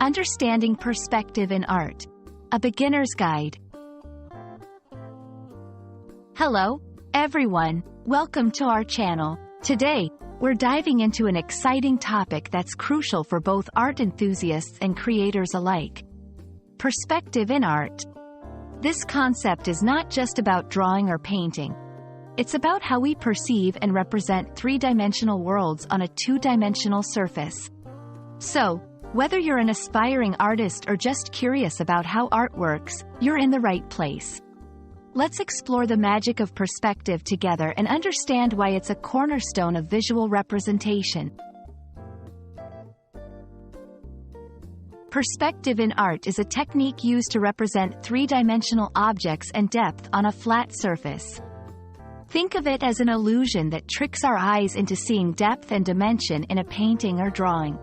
Understanding Perspective in Art. A Beginner's Guide. Hello, everyone. Welcome to our channel. Today, we're diving into an exciting topic that's crucial for both art enthusiasts and creators alike. Perspective in art. This concept is not just about drawing or painting. It's about how we perceive and represent three-dimensional worlds on a two-dimensional surface. So, whether you're an aspiring artist or just curious about how art works, you're in the right place. Let's explore the magic of perspective together and understand why it's a cornerstone of visual representation. Perspective in art is a technique used to represent three-dimensional objects and depth on a flat surface. Think of it as an illusion that tricks our eyes into seeing depth and dimension in a painting or drawing.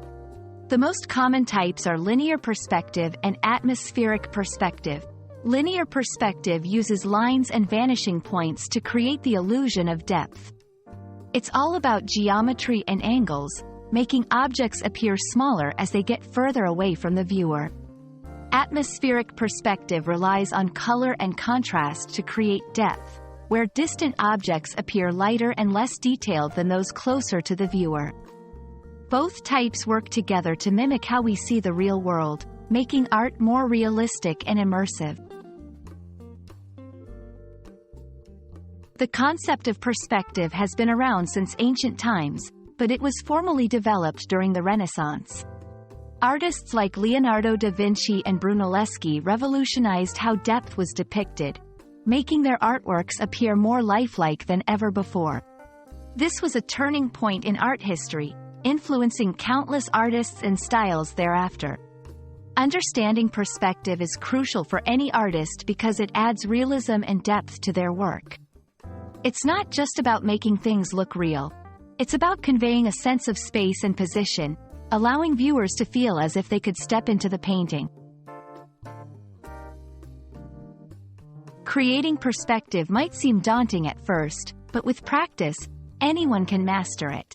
The most common types are linear perspective and atmospheric perspective. Linear perspective uses lines and vanishing points to create the illusion of depth. It's all about geometry and angles, making objects appear smaller as they get further away from the viewer. Atmospheric perspective relies on color and contrast to create depth, where distant objects appear lighter and less detailed than those closer to the viewer. Both types work together to mimic how we see the real world, making art more realistic and immersive. The concept of perspective has been around since ancient times, but it was formally developed during the Renaissance. Artists like Leonardo da Vinci and Brunelleschi revolutionized how depth was depicted, making their artworks appear more lifelike than ever before. This was a turning point in art history, influencing countless artists and styles thereafter. Understanding perspective is crucial for any artist because it adds realism and depth to their work. It's not just about making things look real. It's about conveying a sense of space and position, allowing viewers to feel as if they could step into the painting. Creating perspective might seem daunting at first, but with practice, anyone can master it.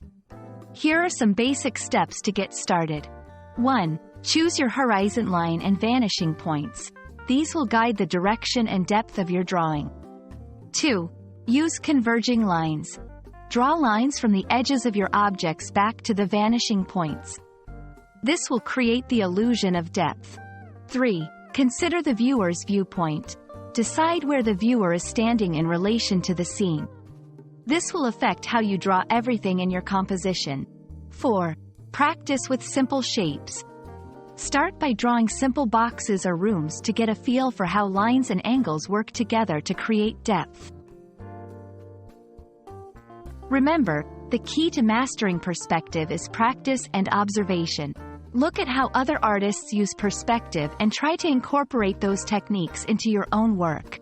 Here are some basic steps to get started. 1. Choose your horizon line and vanishing points. These will guide the direction and depth of your drawing. 2. Use converging lines. Draw lines from the edges of your objects back to the vanishing points. This will create the illusion of depth. 3. Consider the viewer's viewpoint. Decide where the viewer is standing in relation to the scene. This will affect how you draw everything in your composition. 4. Practice with simple shapes. Start by drawing simple boxes or rooms to get a feel for how lines and angles work together to create depth. Remember, the key to mastering perspective is practice and observation. Look at how other artists use perspective and try to incorporate those techniques into your own work.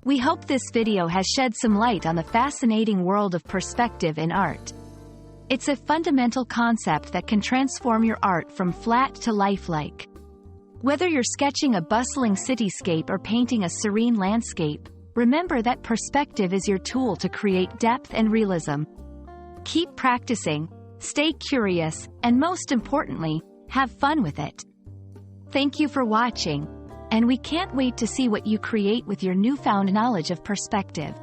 We hope this video has shed some light on the fascinating world of perspective in art. It's a fundamental concept that can transform your art from flat to lifelike. Whether you're sketching a bustling cityscape or painting a serene landscape, remember that perspective is your tool to create depth and realism. Keep practicing, stay curious, and most importantly, have fun with it. Thank you for watching, and we can't wait to see what you create with your newfound knowledge of perspective.